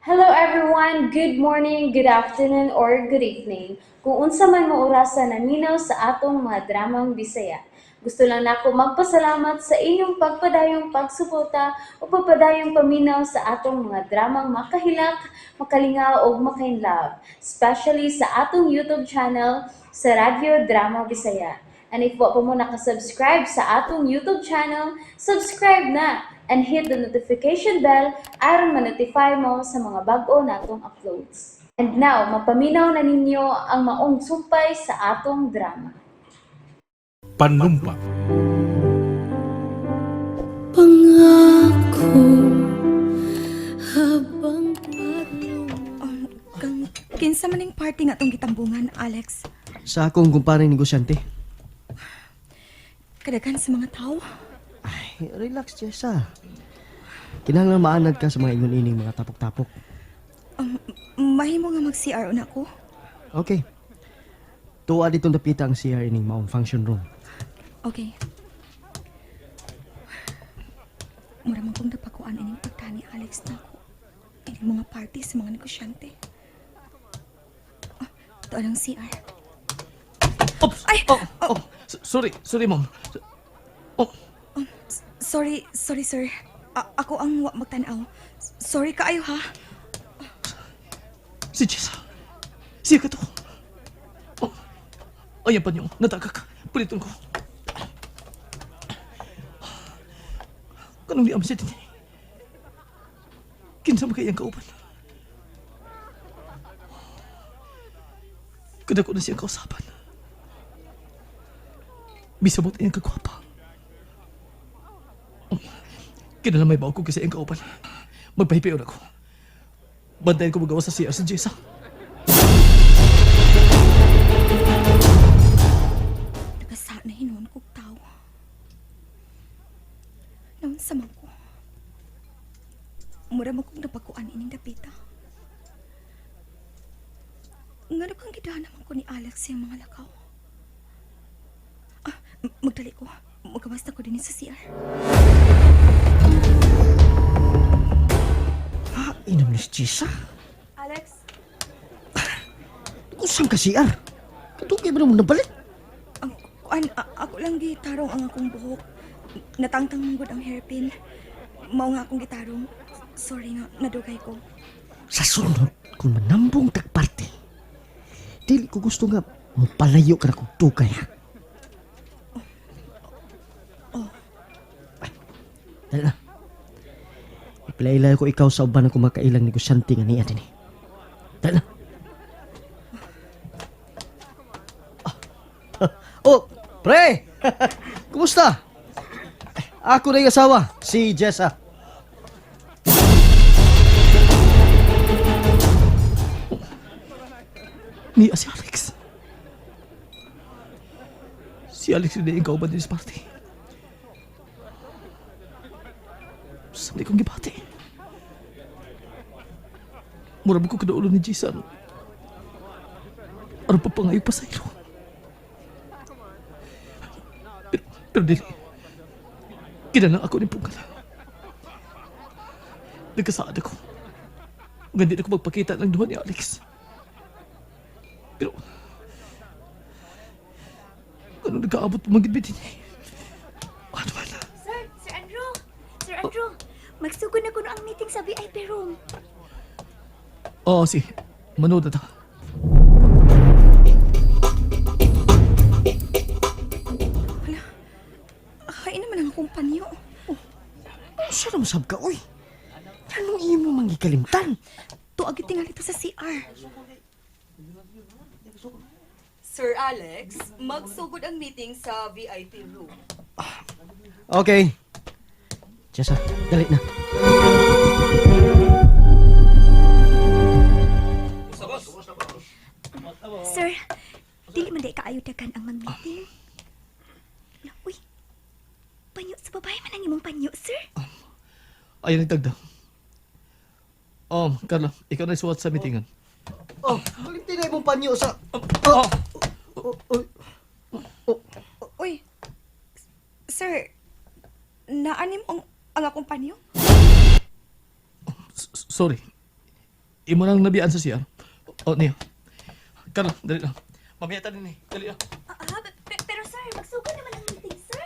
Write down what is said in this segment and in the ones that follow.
Hello everyone, good morning, good afternoon, or good evening. Kung unsa man mo orasan naminaw sa atong mga dramang Bisaya. Gusto lang nako magpasalamat sa inyong pagpadayong pagsuporta o pagpadayong paminaw sa atong mga dramang makahilak, makalingaw o makainlove, especially sa atong YouTube channel sa Radyo Drama Bisaya. And if wa pa mo nakasubscribe sa atong YouTube channel, subscribe na and hit the notification bell aron ma-notify mo sa mga bag-o natong uploads. And now, mapaminaw na ninyo ang maong sumpay sa atong drama. Panlumpa. Pangako habang Kinsa maning party nga tong gitambungan, Alex? Sa akong kumparing negosyante. Kadagan sa mga tao. Ay, relax, Jessa. Kinahanglan maanad ka sa mga ingon-ining mga tapok-tapok. Mahimo nga mag-CR na ko. Okay. Tuwa dito napita ang CR ining maong function room. Okay. Mura man kong napakuan ining pagtani, Alex, na ko. Ining mga party sa mga negosyante. Ito ang CR. Oops! Ay! Sorry, ma'am. Sorry, sir. Ako ang wa magtanaw. Sorry kaayo, ha? Si Jessa. Siya ka to. Ayan pa niyo. Natagak. Puliton ko. Kanong di amin siya din. Kinsa mo kayang kauban. Kada ko na siyang kausapan. Bisabot iyang kagwapa. Kinalamay ba ako kasi iyang kauban. Magpahipiyon ako. Bantayan ko magawa sa CR si Jessa. Nagasa na hinuon kong tao. Naman sama ko. Mura mo kong napakuan ining dapita. Nga na kang gidaan naman ko ni Alex yung mga lakaw. Magdali ko. Magawas na ko din sa CR. Inam ni si Jessa? Alex? Kung saan ka CR? Katugay ba naman nabalik? Ako lang gitarong ang akong buhok. Natangtang manggod ang hairpin. Mao nga akong gitarong. Sorry nga, nadugay ko. Sa sunod, kung manambong tagparte, dili ko gusto nga mapalayo ka na kong tukay, ha? Dali na. Ipilay-ilay ko ikaw sa uban ng kumakailang negosyante nga niya din, eh. Dali na. Oh, pre! Kumusta? Ako na yung asawa, si Jessa. Niya si Alex. Si Alex yun na yung kauban din sa party. Sabi kong gibati. Murami ko kinaulo ni Jason. Ano pa pangayo pa sa ilo. Pero dili. Kinalang ako ni Pungkala. Nagkasaad ako. Gandi na ko magpakita ng duha ni Alex. Pero ano nagkaabot pa magibit niya? Ano ba na? Sir Andrew, magsugod na kuno ang meeting sa VIP room. Oo, si manood na ta. Hain naman ang akong panyo. Saan mo sab ka, oy? Anong imo mangikalimtan? Tuagi tingali to sa CR. Sir Alex, magsugod ang meeting sa VIP room. Okay. Jessa, dali na. Sir, dili man day kaayo dagan ang mag-meeting. Uy, panyo sa babae man ang imong panyo, sir. Ayun ang tagda. Carla, ikaw na isuwat sa meetingan. Oh, malinti na imong panyo sa... Uy, sir, naanim ang akong panyo? Sorry. imo nang nabiyaan sa CR. O, niyo. Carlo, dali lang. Mamaya tayo ni. Dali lang. Pero sir, magsugod naman ang meeting, sir.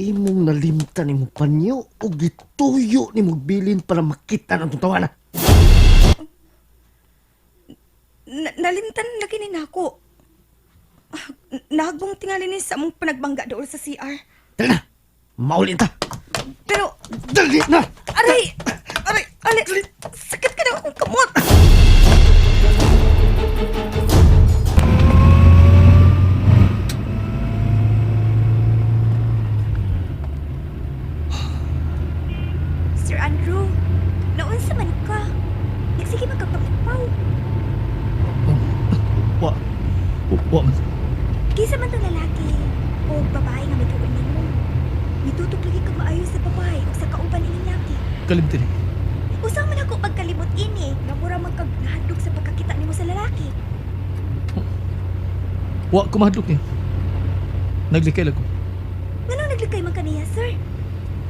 Imong nalimtan ni mo panyo o gituyo ni mo bilin para makita ng tutawanan. Nalimtan lagi ni nako. Nagbong tingali ni sa mong panagbangga doon sa CR. Dali na! Maulin ta! Pero, Dali na! aray! Aray! Alex! Sakit ka na akong kamot! Sir Andrew, naunsa man ka? Sige magkapagpaw. Wa. Wa man. Kisa man tong lalaki o babae nga may tuon nimo. Nitutok lagi ka maayo sa babae o sa kauban ining laki. Kalimtin. Usang man ako pagkalimot ini, nga mura man kag nahadlok sa pagkakita nimo sa lalaki. Wa ko mahadlok niya. Naglikay lang ko. Ngano naglikay man kaniya, sir?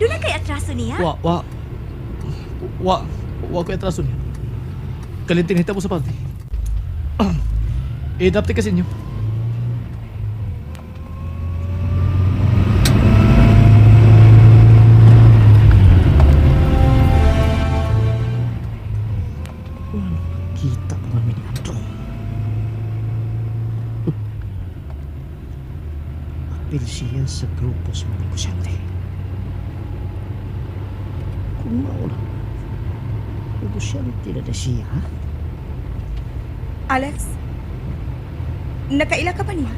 Doon na kay atraso niya? Wa ko atraso niya. Kalimtin hita mo sa party. I-adapte kasi niyo. Kita pa man ni Andrew. Apil siya sa grupo sa mga negosyante. Kung mauna, negosyante na siya, ha? Alex? Nakaila ka pa niya?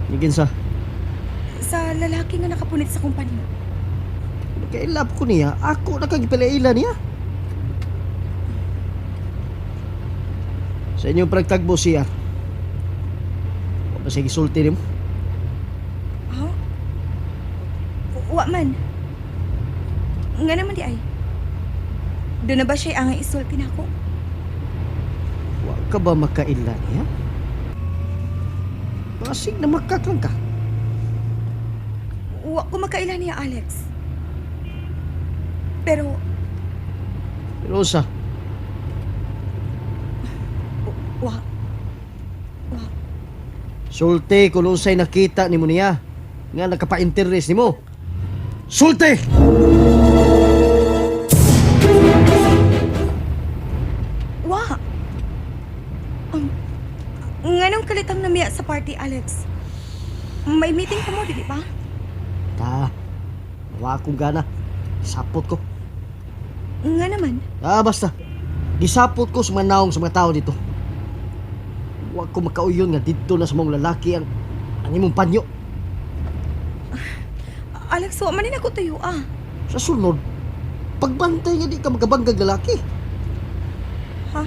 Nigin sa, Sa lalaki nga nakapunit sa kumpanya. nakailap ko niya, ako nakagipalaila niya. Sa inyong pagtagbo siya, wala siya gisulti ni mo. Ha? Wa man. Nga naman di ay. Doon na ba siya ang isulti na ako? Wa ka ba makaila niya? Basig na makaklang ka. Wa ko makaila niya, Alex. Pero, Pero sa, wa. sulti kung unsay nakita ni mo niya nga nagkapa-interest ni mo. Sulti! Wa. Nganong kalitang namiya sa party, Alex? May meeting ka mo, di ba? Ta, nawa akong gana. Sapot ko. Nga naman. Basta. Gisapot ko sa mga naong sa mga tao dito. Huwag ko makauyon nga dito na sa mga lalaki ang imong panyo. Alex, wa manin ako tayo, ah. Sa sunod, pagbantay nga di ka magabanggag lalaki. Ha?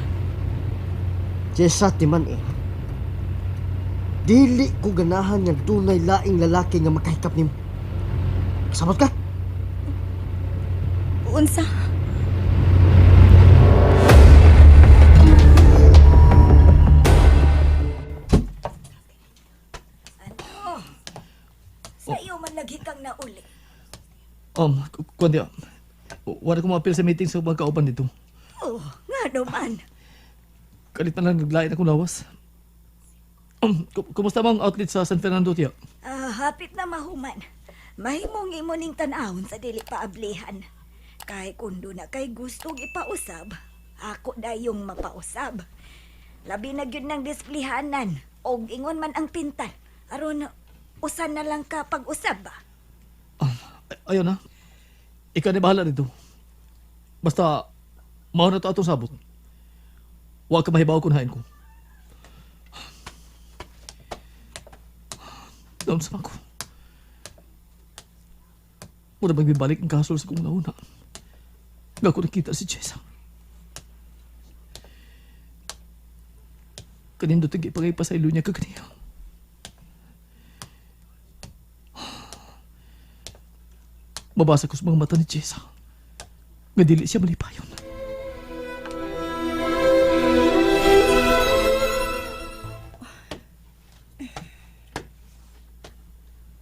Jessa timan eh. Dili ko ganahan nga dunay laing lalaki nga makahikap nimo. Kasabot ka? Unsa? Sa iyo man lagi kang nauli. Kundi, wala ko ma-appeal sa meeting sa mga kauban dito. Oh, nga naman. Kalit na lang naglain akong lawas. Kumusta bang outlet sa San Fernando, tiya? Hapit na mahuman. Mahimong imo ning tan-awon sa dili paablihan. Kay kundo na kay gustong ipausab, ako dayong mapausab. Labi na gyud ng displihanan og ingon man ang pintan. Aron usan na lang ka pag-usab ba? Ayun na. Ikaw na bahala dito. Basta, mauna to atong sabot. Huwag ka mahibaw kung hain ko. Doon sa ako. Muna magbibalik ang kasol sa kong nauna. Nga ko nakita si Jessa. Kanindo tigay pangipasaylo niya kaganiya. Mabasa ko sa mga mata ni Jessa. Nga dili siya malipayon.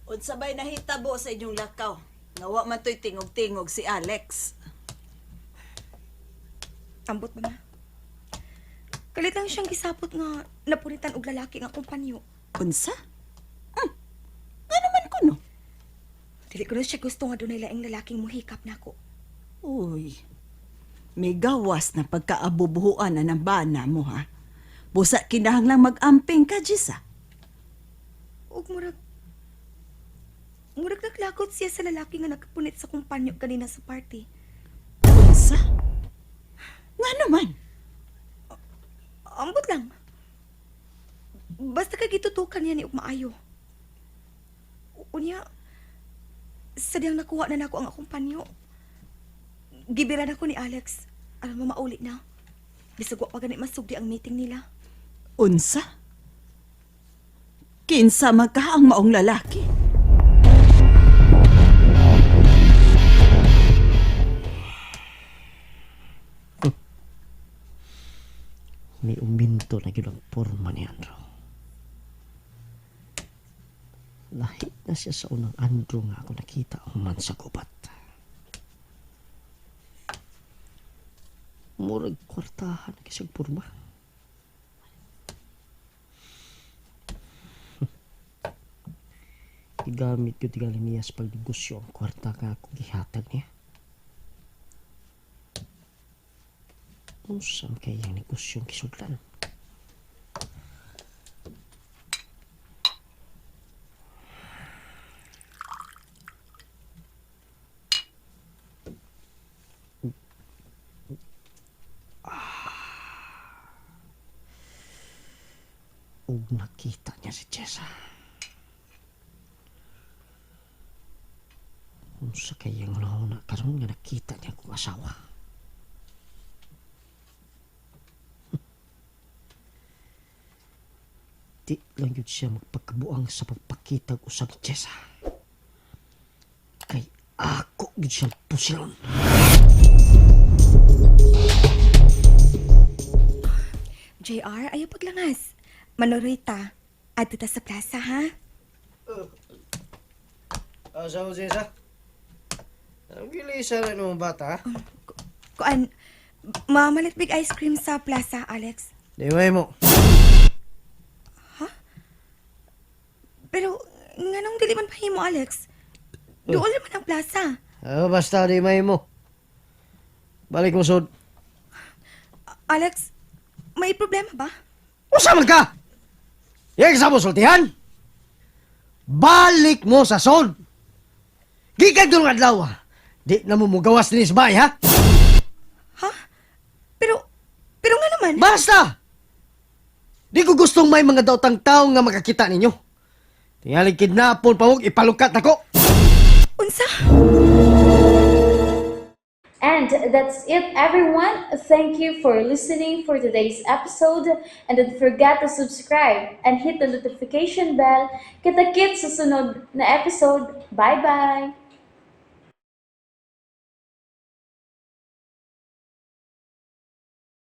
Unsabay nahitabo sa inyong lakaw. Nga wa man to'y tingog-tingog si Alex. Ambot ba nga? Kalit lang siyang gisapot nga napuritan og lalaki nga kumpanyo. Unsa? Nga naman ko, no? Dili ko na siya gusto nga doon laing lalaking muhikap na ako. Uy, may gawas na pagkaabubuhuan na ng bana mo, ha? Busa kinahanglang mag-amping ka, Jisa. Ug murag naglakot siya sa lalaki nga nakapunit sa kumpanyo kanina sa party. Unsa? Nga naman. Ambot lang. Basta kay gitutukan niya ni ug maayo. Unya, sadyang nakuha na nako ang akong panyo. Gibira na ko ni Alex. Alam mo, mauli na. Bisag wa pa ganit masugdi ang meeting nila. Unsa? Kinsa magka ang maong lalaki? May uminto na yun ang porma ni Andrew. Lahit na siya sa unang Andrew nga ako nakita human sa gubat. Murag kwartahan na kisang porma. Igamit ko tigaling niya sa pagnegosyo ang kwarta nga ako gihatag niya. Unsan kaya ang negosyong kisudlan? Ug nakita niya si Jessa. Unsa kaya ang nauna karon nga nakita niya kong asawa? Di lang yun siya magpagkabuang sa pagpakita ko sa Jessa. Kay ako yun siyang pusilon. JR, ayaw paglangas. Manorita, adto ta sa plaza, ha? Asawa Jessa? Ang gilisa na ng bata, ha? Kuan, mamalit big ice cream sa plaza, Alex. Di may mo. Pero, nganong dili man pahimo, Alex? Doon naman ang plaza. Basta di may mo. Balik mo sud. Alex, may problema ba? Usa man ka! Yang sa mo sultihan? Balik mo sa sod! Gikan doon nga adlaw, ha? Di na mo mugawas din sa bahay, ha? Ha? Pero nga naman. Basta! Di ko gustong may mga daotang tao nga makakita ninyo. Tingaling kidnapon pa huwag ipalukat ako. Unsa? And that's it, everyone. Thank you for listening for today's episode. And don't forget to subscribe and hit the notification bell. Kita-kits sa sunod na episode. Bye-bye!